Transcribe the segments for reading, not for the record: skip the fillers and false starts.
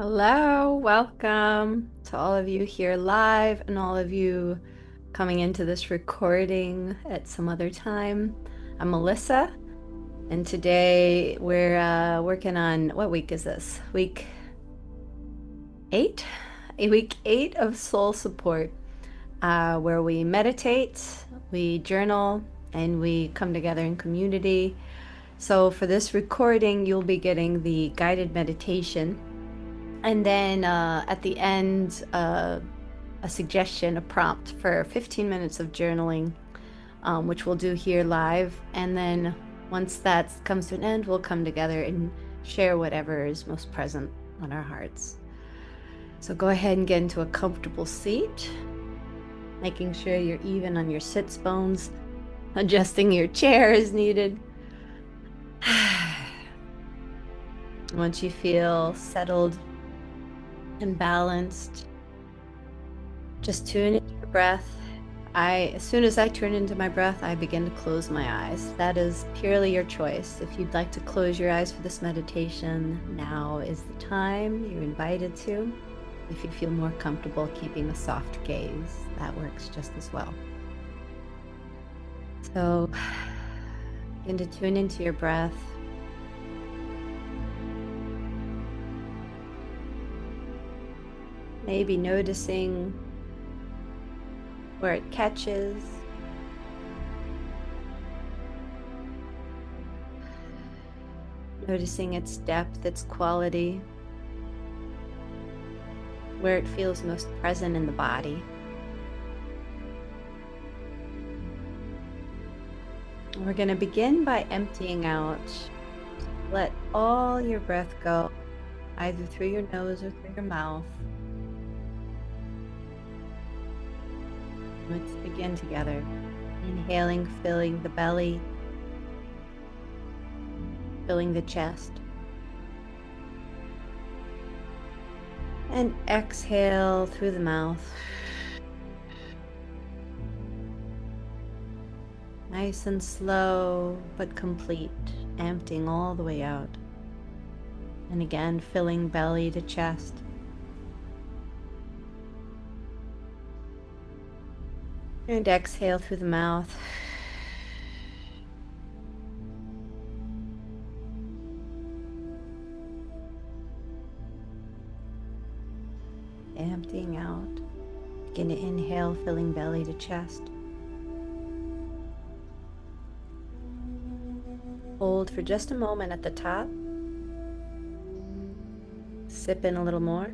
Hello, welcome to all of you here live and all of you coming into this recording at some other time. I'm Melissa, and today we're working on what week is this? Week 8? Week 8 of Soul Support, where we meditate, we journal, and we come together in community. So for this recording, you'll be getting the guided meditation. And then at the end, a suggestion, a prompt for 15 minutes of journaling, which we'll do here live. And then once that comes to an end, we'll come together and share whatever is most present on our hearts. So go ahead and get into a comfortable seat, making sure you're even on your sits bones, adjusting your chair as needed. Once you feel settled and balanced, just tune into your breath. As soon as I turn into my breath, I begin to close my eyes. That is purely your choice. If you'd like to close your eyes for this meditation, now is the time. You're invited to. If you feel more comfortable keeping a soft gaze, that works just as well. So begin to tune into your breath. Maybe noticing where it catches. Noticing its depth, its quality, where it feels most present in the body. We're going to begin by emptying out. Let all your breath go, either through your nose or through your mouth. Let's begin together. Inhaling, filling the belly, filling the chest. And exhale through the mouth. Nice and slow, but complete, emptying all the way out. And again, filling belly to chest. And exhale through the mouth. Emptying out. Begin to inhale, filling belly to chest. Hold for just a moment at the top. Sip in a little more.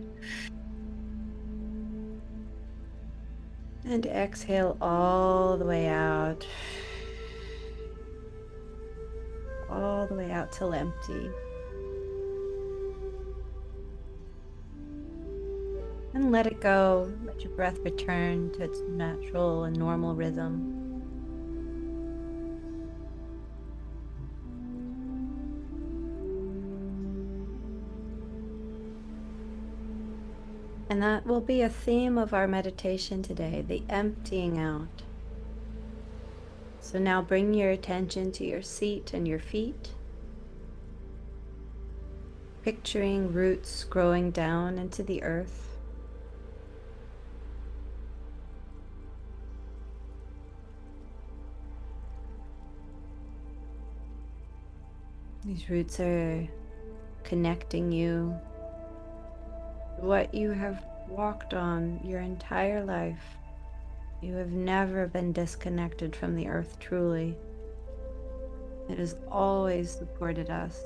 And exhale all the way out. All the way out till empty. And let it go. Let your breath return to its natural and normal rhythm. And that will be a theme of our meditation today, the emptying out. So now bring your attention to your seat and your feet. Picturing roots growing down into the earth. These roots are connecting you to what you have walked on your entire life. You have never been disconnected from the earth truly. It has always supported us.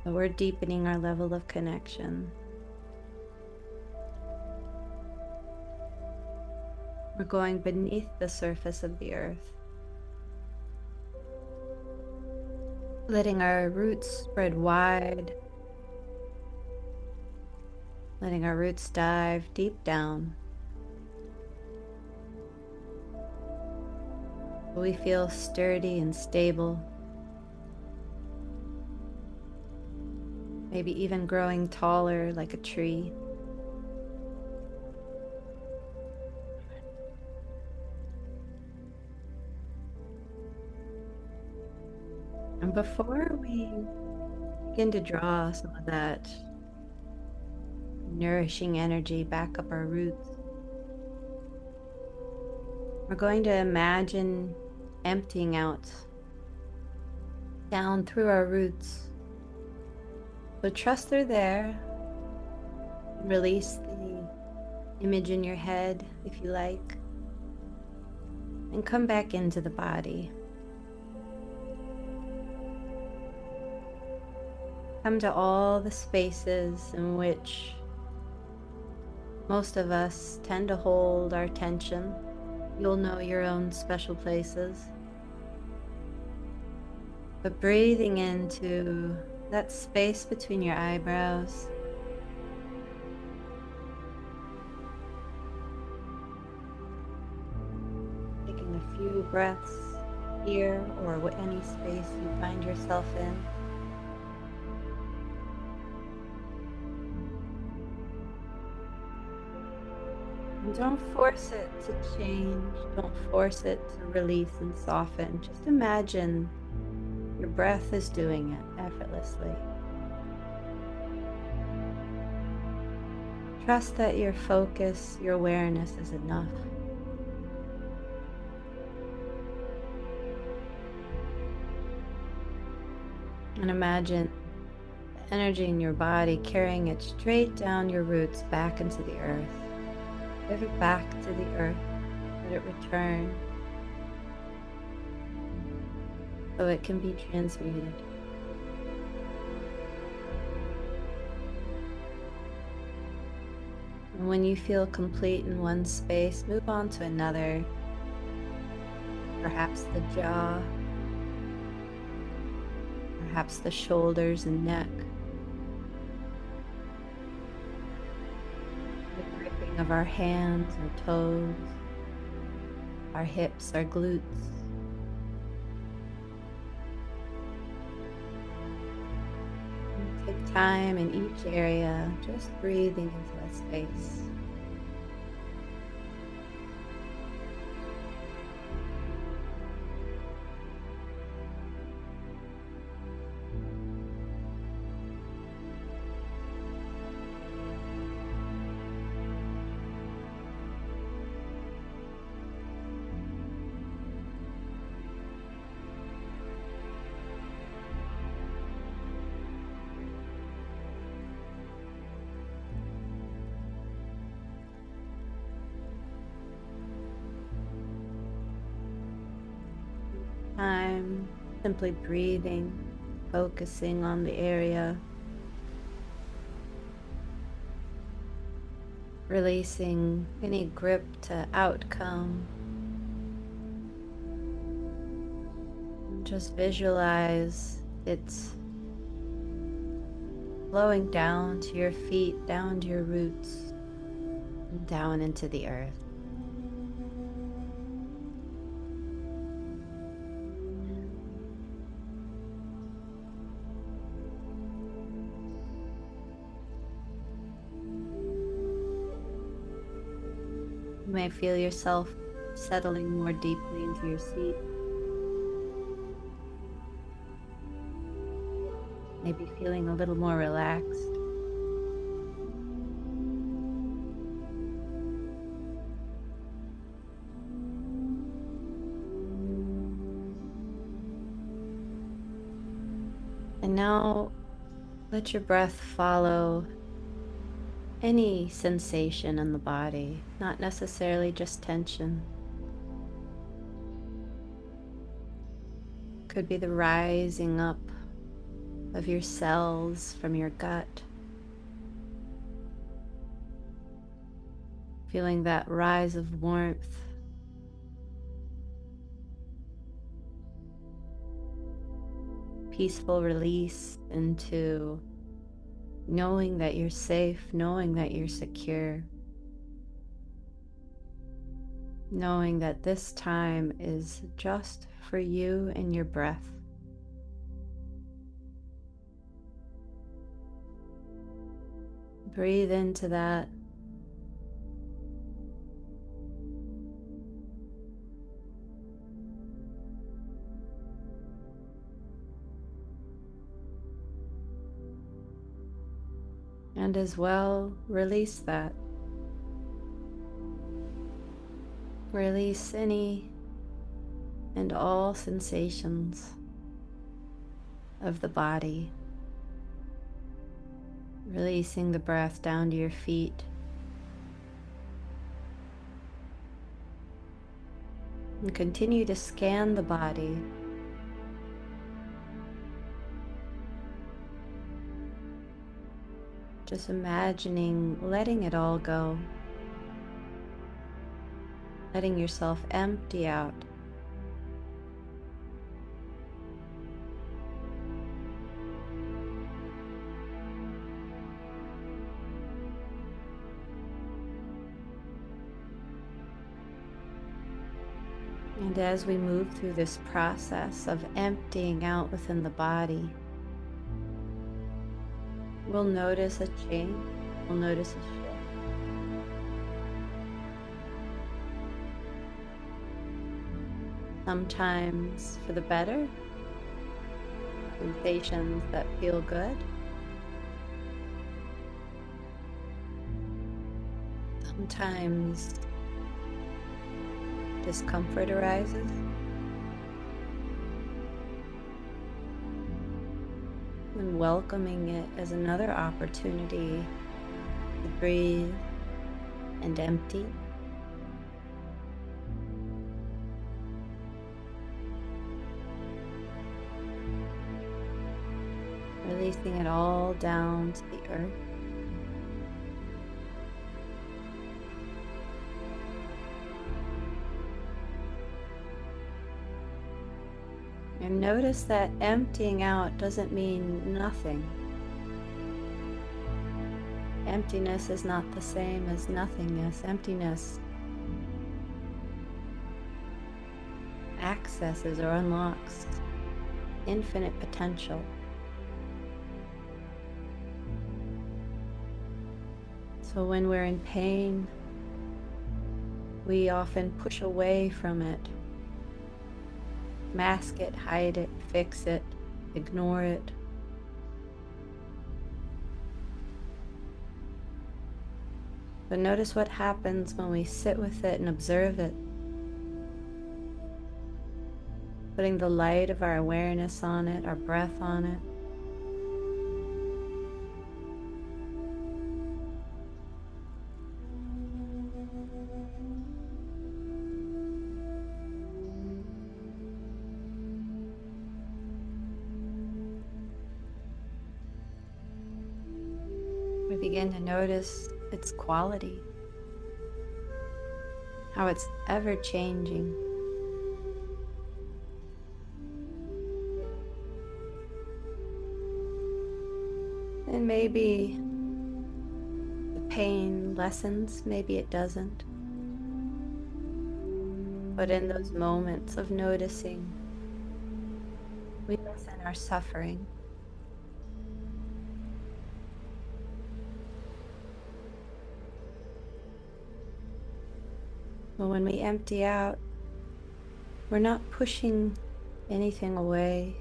But we're deepening our level of connection. We're going beneath the surface of the earth, letting our roots spread wide, letting our roots dive deep down. We feel sturdy and stable, maybe even growing taller like a tree. And And before we begin to draw some of that nourishing energy back up our roots, we're going to imagine emptying out down through our roots. So trust they're there. Release the image in your head if you like, and come back into the body. Come to all the spaces in which most of us tend to hold our attention. You'll know your own special places. But breathing into that space between your eyebrows, taking a few breaths here or any space you find yourself in. And don't force it to change. Don't force it to release and soften. Just imagine your breath is doing it effortlessly. Trust that your focus, your awareness is enough. And imagine the energy in your body carrying it straight down your roots back into the earth. Give it back to the earth. Let it return so it can be transmuted. And when you feel complete in one space, move on to another. Perhaps the jaw, perhaps the shoulders and neck. The gripping of our hands or toes, our hips, our glutes. And take time in each area, just breathing into that space. Time simply breathing, focusing on the area, releasing any grip to outcome. And just visualize it's flowing down to your feet, down to your roots, and down into the earth. You may feel yourself settling more deeply into your seat. Maybe feeling a little more relaxed. And now let your breath follow any sensation in the body, not necessarily just tension. Could be the rising up of your cells from your gut. Feeling that rise of warmth. Peaceful release into knowing that you're safe, knowing that you're secure, knowing that this time is just for you and your breath. Breathe into that. And as well, release that. Release any and all sensations of the body. Releasing the breath down to your feet. And continue to scan the body. Just imagining letting it all go. Letting yourself empty out. And as we move through this process of emptying out within the body, we'll notice a change. We'll notice a shift. Sometimes for the better, sensations that feel good. Sometimes discomfort arises. And welcoming it as another opportunity to breathe and empty. Releasing it all down to the earth. And notice that emptying out doesn't mean nothing. Emptiness is not the same as nothingness. Emptiness accesses or unlocks infinite potential. So when we're in pain, we often push away from it. Mask it, hide it, fix it, ignore it. But notice what happens when we sit with it and observe it. Putting the light of our awareness on it, our breath on it. We begin to notice its quality, how it's ever changing. And maybe the pain lessens, maybe it doesn't. But in those moments of noticing, we lessen our suffering. But when we empty out, we're not pushing anything away.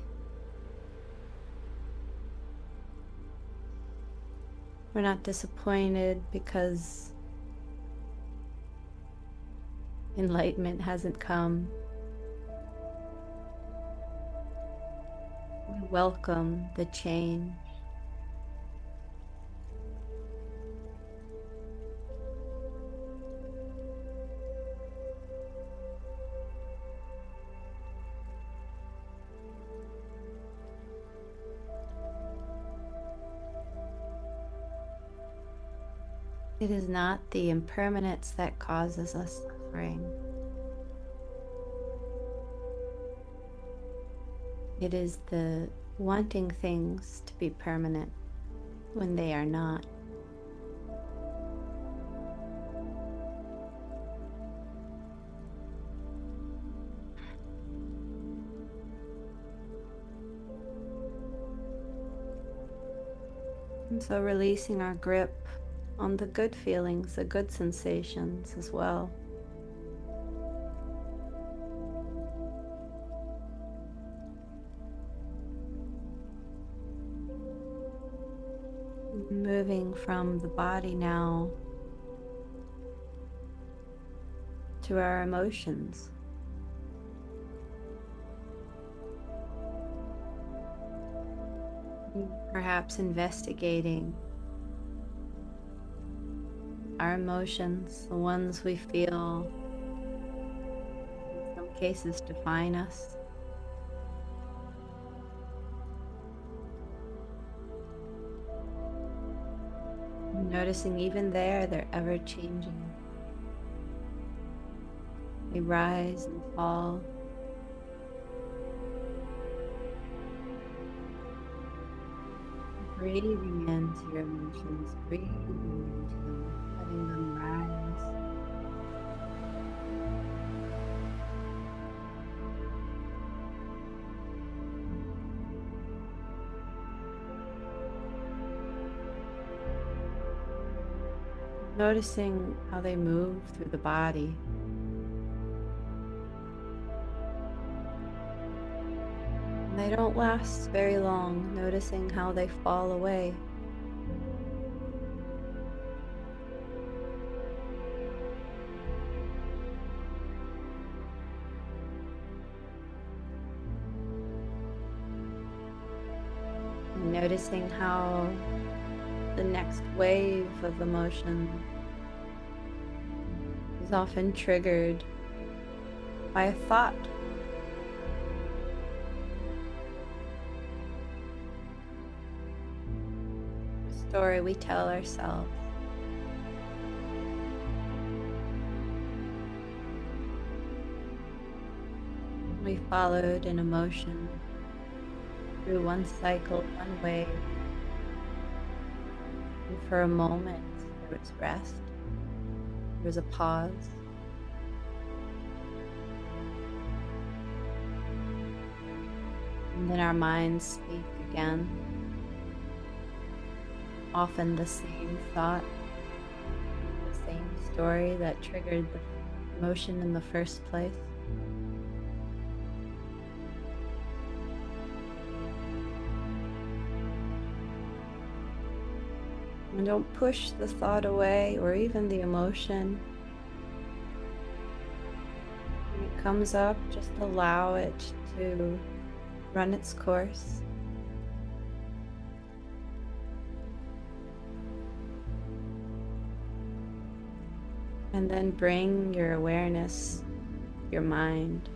We're not disappointed because enlightenment hasn't come. We welcome the change. It is not the impermanence that causes us suffering. It is the wanting things to be permanent when they are not. And so releasing our grip on the good feelings, the good sensations as well. Moving from the body now to our emotions. Perhaps investigating our emotions, the ones we feel in some cases define us. Noticing even there, they're ever changing. They rise and fall. Breathing into your emotions, breathing into them, letting them rise. Noticing how they move through the body. And they don't last very long, noticing how they fall away. And noticing how the next wave of emotion is often triggered by a thought. A story we tell ourselves. We followed an emotion through one cycle, one wave. And for a moment, there was rest. There was a pause. And then our minds speak again. Often the same thought, the same story that triggered the emotion in the first place. And don't push the thought away or even the emotion. When it comes up, just allow it to run its course. And then bring your awareness, your mind,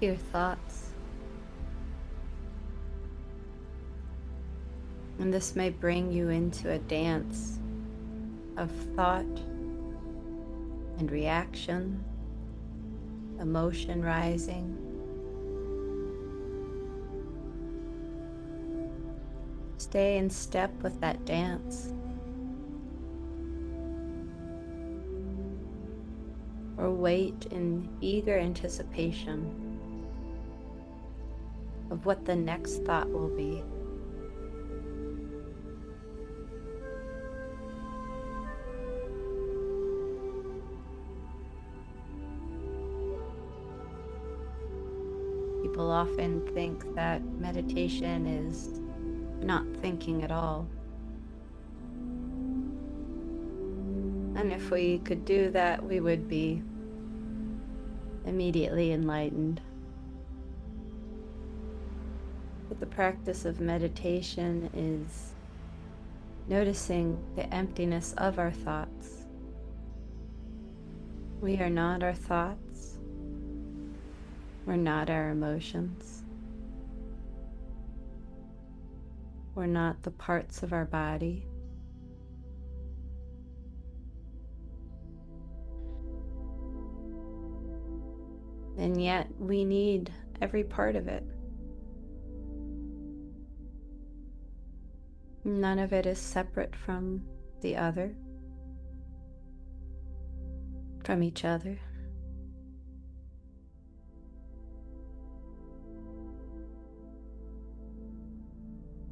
your thoughts. And this may bring you into a dance of thought and reaction, emotion rising. Stay in step with that dance. Or wait in eager anticipation of what the next thought will be. People often think that meditation is not thinking at all. And if we could do that, we would be immediately enlightened. But the practice of meditation is noticing the emptiness of our thoughts. We are not our thoughts. We're not our emotions. We're not the parts of our body. And yet we need every part of it. None of it is separate from the other, from each other.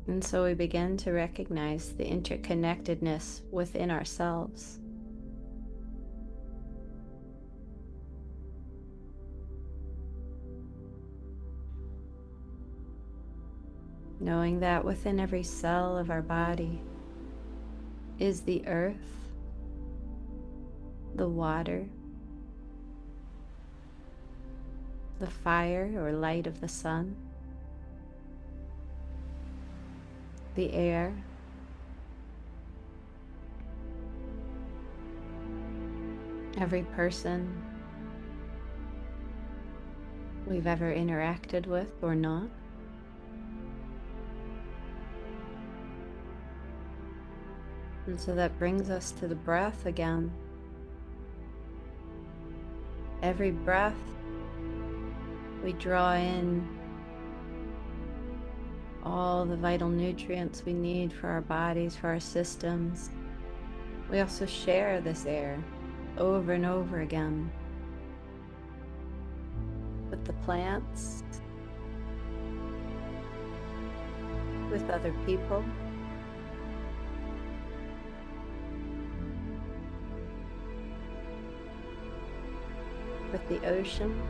And so we begin to recognize the interconnectedness within ourselves. knowing that within every cell of our body is the earth, the water, the fire or light of the sun, the air, every person we've ever interacted with or not. And so that brings us to the breath again. Every breath we draw in all the vital nutrients we need for our bodies, for our systems. We also share this air over and over again with the plants, with other people, with the ocean,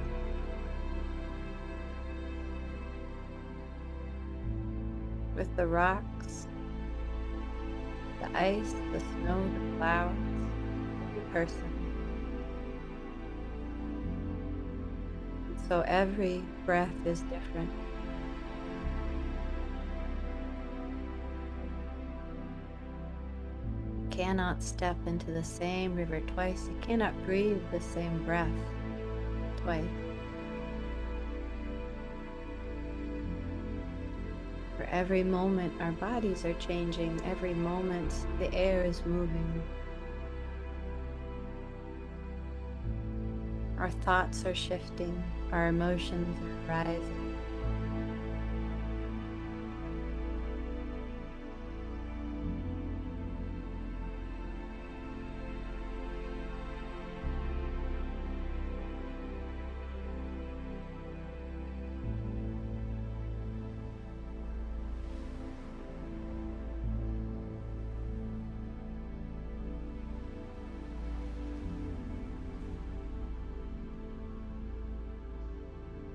with the rocks, the ice, the snow, the clouds, every person. So every breath is different. You cannot step into the same river twice. You cannot breathe the same breath twice. For every moment our bodies are changing, every moment the air is moving. Our thoughts are shifting, our emotions are rising.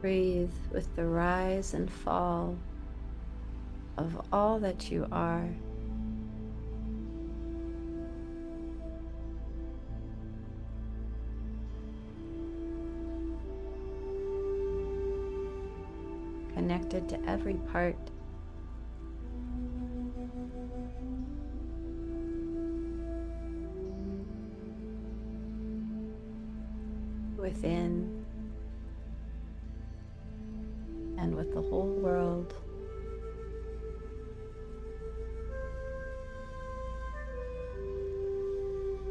Breathe with the rise and fall of all that you are. Connected to every part. Within and with the whole world.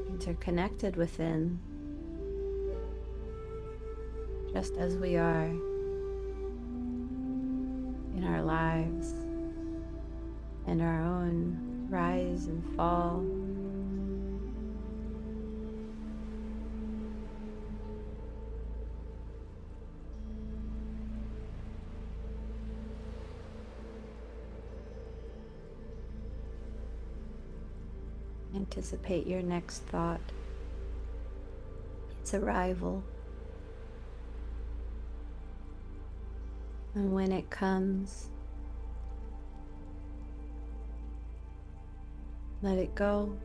Interconnected within, just as we are in our lives and our own rise and fall. Anticipate your next thought, its arrival. And when it comes, let it go.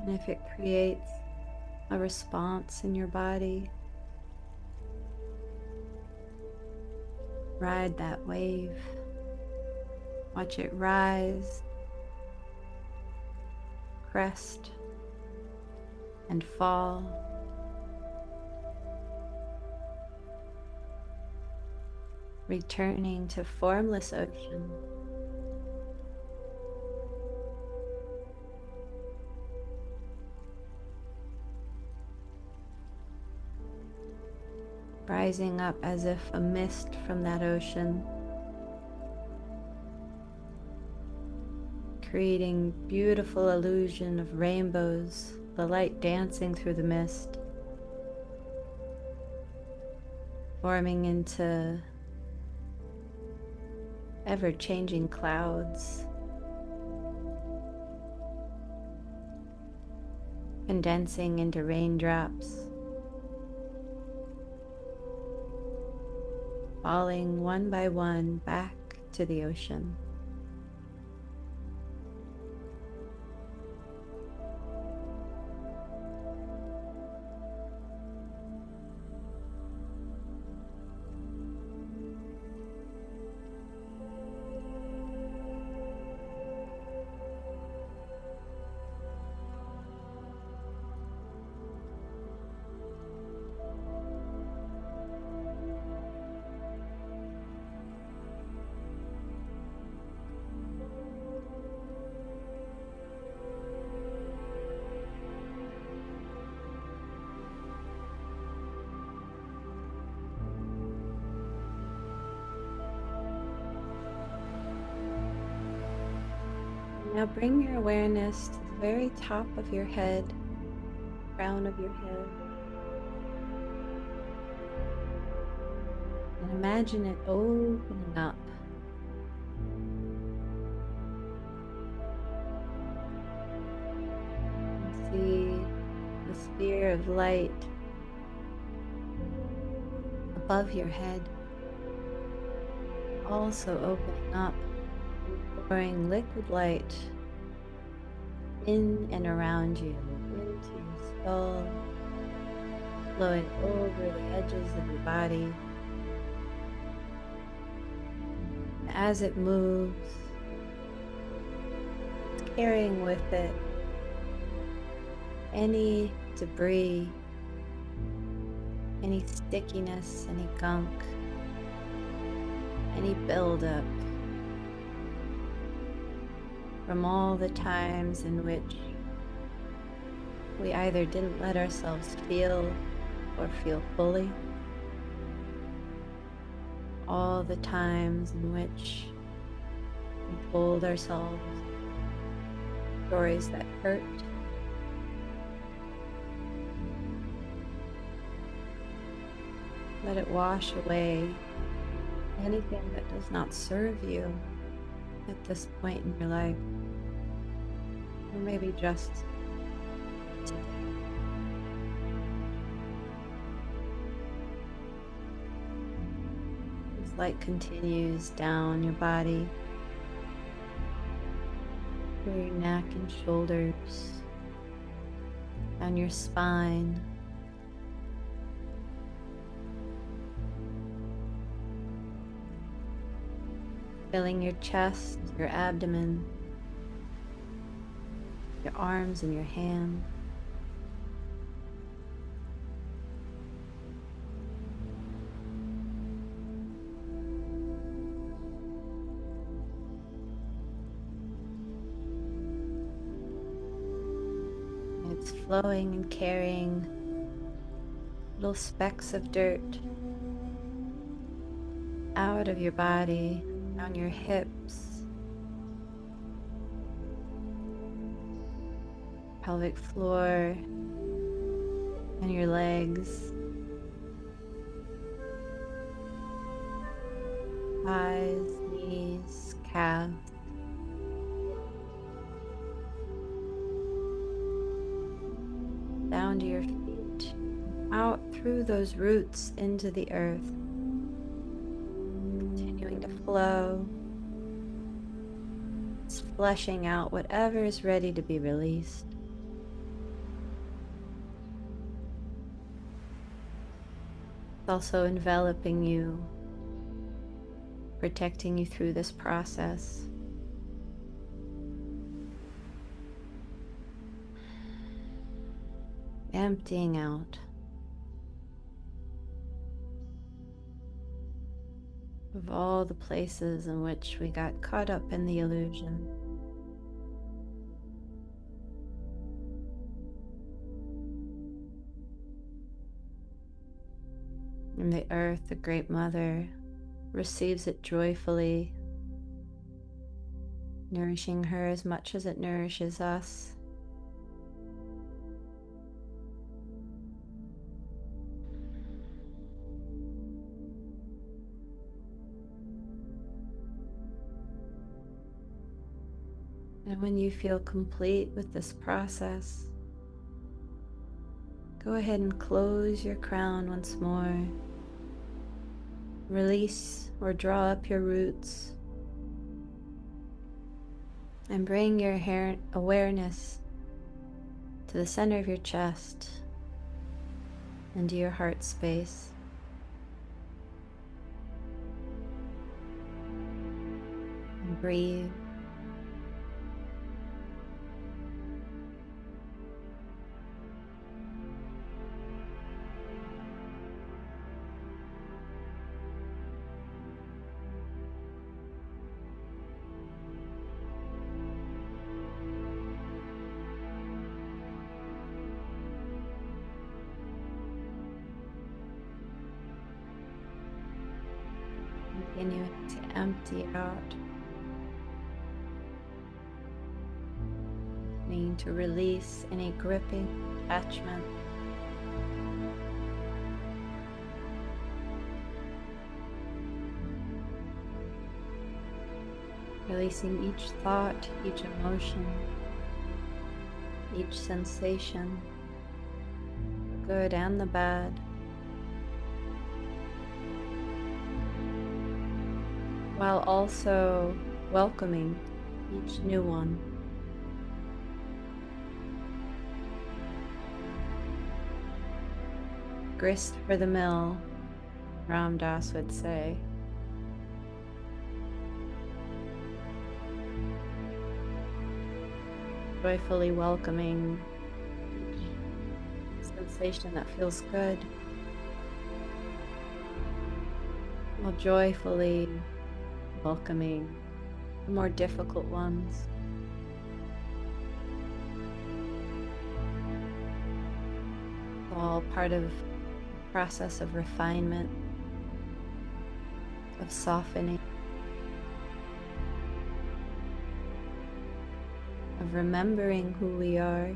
And if it creates a response in your body, ride that wave. Watch it rise, crest, and fall. Returning to formless ocean. Rising up as if a mist from that ocean. Creating beautiful illusion of rainbows, the light dancing through the mist, forming into ever-changing clouds, condensing into raindrops, falling one by one back to the ocean. Now bring your awareness to the very top of your head, crown of your head, and imagine it opening up. And see the sphere of light above your head also opening up, pouring liquid light in and around you, into your skull, flowing over the edges of your body. And as it moves, it's carrying with it any debris, any stickiness, any gunk, any buildup from all the times in which we either didn't let ourselves feel or feel fully, all the times in which we told ourselves stories that hurt, let it wash away anything that does not serve you at this point in your life, or maybe just today. This light continues down your body, through your neck and shoulders, down your spine, filling your chest, your abdomen, your arms and your hands. And it's flowing and carrying little specks of dirt out of your body, down your hips, pelvic floor, and your legs, thighs, knees, calves, down to your feet, out through those roots into the earth, continuing to flow. It's flushing out whatever is ready to be released. It's also enveloping you, protecting you through this process. Emptying out of all the places in which we got caught up in the illusion. And the earth, the Great Mother, receives it joyfully, nourishing her as much as it nourishes us. And when you feel complete with this process, go ahead and close your crown once more, release or draw up your roots and bring your awareness to the center of your chest and to your heart space. And breathe. Continuing to empty out, needing to release any gripping attachment. Releasing each thought, each emotion, each sensation, the good and the bad. While also welcoming each new one. Grist for the mill, Ram Dass would say. Joyfully welcoming each sensation that feels good, while joyfully welcoming the more difficult ones. All part of the process of refinement, of softening, of remembering who we are.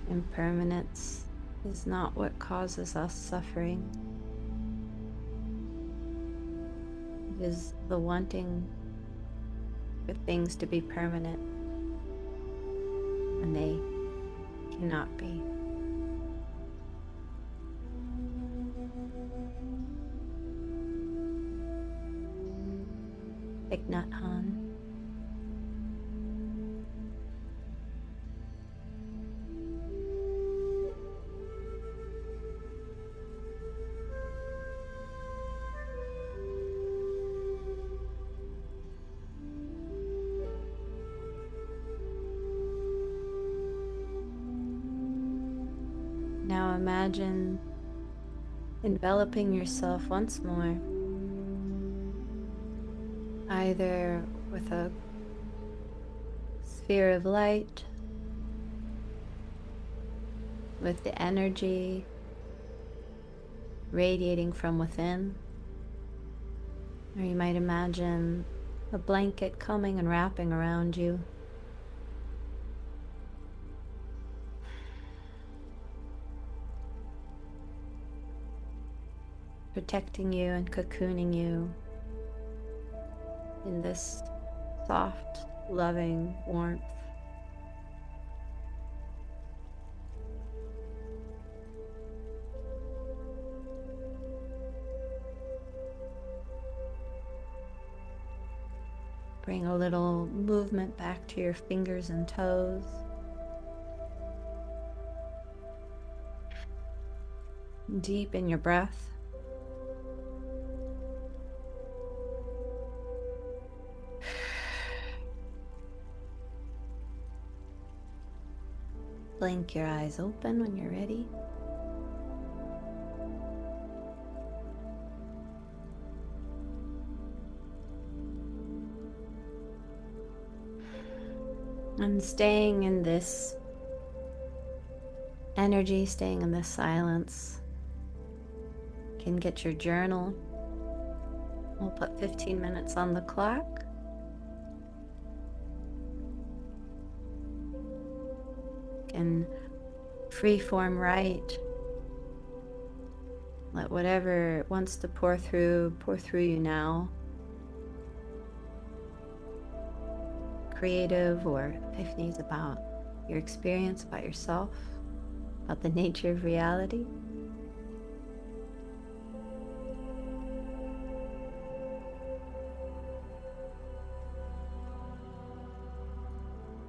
Impermanence is not what causes us suffering. It is the wanting for things to be permanent when they cannot be. Thich Nhat Hanh. Now imagine enveloping yourself once more, either with a sphere of light, with the energy radiating from within, or you might imagine a blanket coming and wrapping around you. Protecting you and cocooning you in this soft, loving warmth. Bring a little movement back to your fingers and toes. Deepen your breath. Blink your eyes open when you're ready. And staying in this energy, staying in this silence, you can get your journal. We'll put 15 minutes on the clock. You can freeform write Let whatever wants to pour through you now. Creative or epiphanies about your experience, about yourself, about the nature of reality.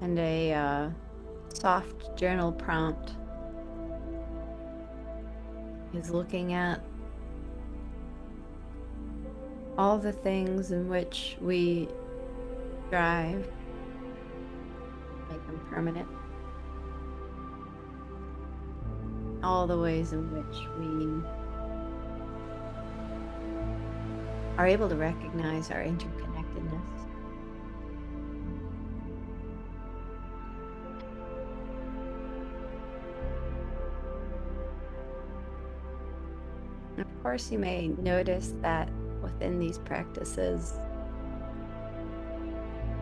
And a soft journal prompt is looking at all the things in which we strive to make them permanent. All the ways in which we are able to recognize our interconnectedness. And of course, you may notice that within these practices,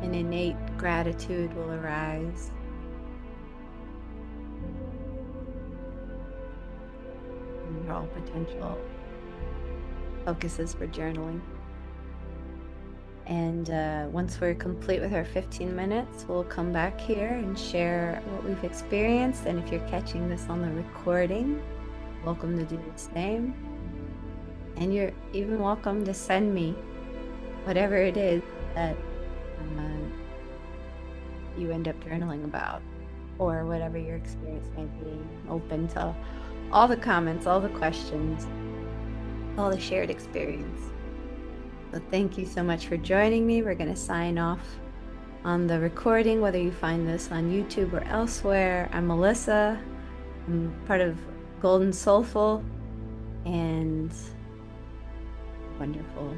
an innate gratitude will arise. And all potential focuses for journaling. And once we're complete with our 15 minutes, we'll come back here and share what we've experienced. And if you're catching this on the recording, welcome to do the same. And you're even welcome to send me whatever it is that you end up journaling about, or whatever your experience may be. Open to all the comments, all the questions, all the shared experience. So thank you so much for joining me. We're going to sign off on the recording, whether you find this on YouTube or elsewhere. I'm Melissa. I'm part of Golden Soulful, and wonderful